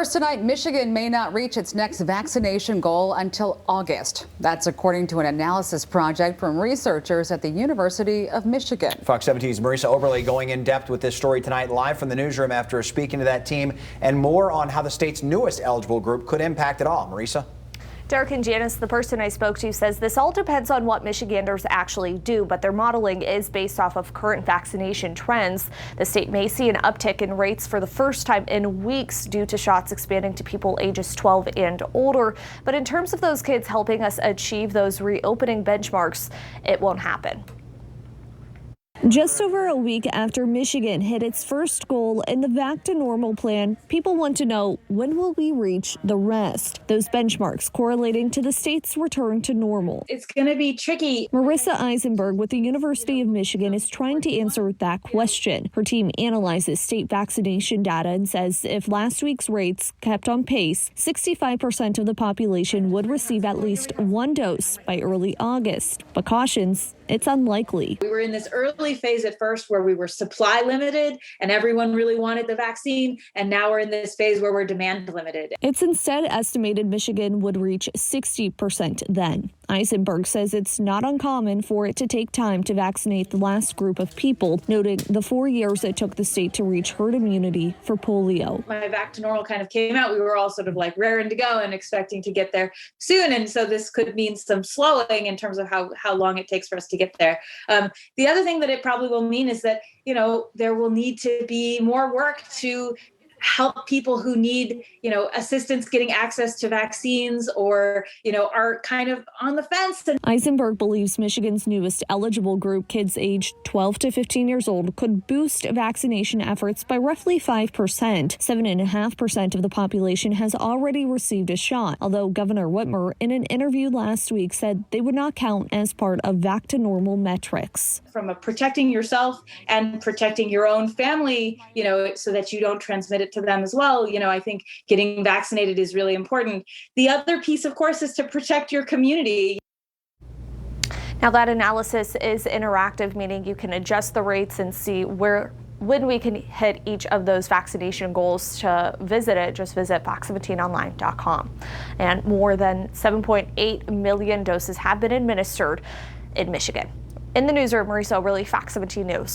First tonight, Michigan may not reach its next vaccination goal until August. That's according to an analysis project from researchers at the University of Michigan. Fox 17's Marisa Oberle going in depth with this story tonight, live from the newsroom after speaking to that team, and more on how the state's newest eligible group could impact it all. Marisa? Derek and Janice, the person I spoke to, says this all depends on what Michiganders actually do, but their modeling is based off of current vaccination trends. The state may see an uptick in rates for the first time in weeks due to shots expanding to people ages 12 and older. But in terms of those kids helping us achieve those reopening benchmarks, it won't happen. Just over a week after Michigan hit its first goal in the Vacc to Normal plan, people want to know, when will we reach the rest? Those benchmarks correlating to the state's return to normal. It's going to be tricky. Marissa Eisenberg with the University of Michigan is trying to answer that question. Her team analyzes state vaccination data and says if last week's rates kept on pace, 65% of the population would receive at least one dose by early August, but cautions it's unlikely. We were in this early phase at first where we were supply limited and everyone really wanted the vaccine. And now we're in this phase where we're demand limited. It's instead estimated Michigan would reach 60% then. Eisenberg says it's not uncommon for it to take time to vaccinate the last group of people, noting the 4 years it took the state to reach herd immunity for polio. My Vacc to Normal kind of came out. We were all sort of like raring to go and expecting to get there soon. And so this could mean some slowing in terms of how long it takes for us to get there. The other thing that it probably will mean is that, there will need to be more work to help people who need, assistance getting access to vaccines or, are kind of on the fence. Eisenberg believes Michigan's newest eligible group, kids aged 12 to 15 years old, could boost vaccination efforts by roughly 5%. 7.5% of the population has already received a shot, although Governor Whitmer, in an interview last week, said they would not count as part of Vacc to Normal metrics. From protecting yourself and protecting your own family, so that you don't transmit it to them as well. I think getting vaccinated is really important. The other piece, of course, is to protect your community. Now that analysis is interactive, meaning you can adjust the rates and see when we can hit each of those vaccination goals. To visit it, just visit Vacc17online.com. And more than 7.8 million doses have been administered in Michigan. In the newsroom, Marisa Oberle, Fox 17 News.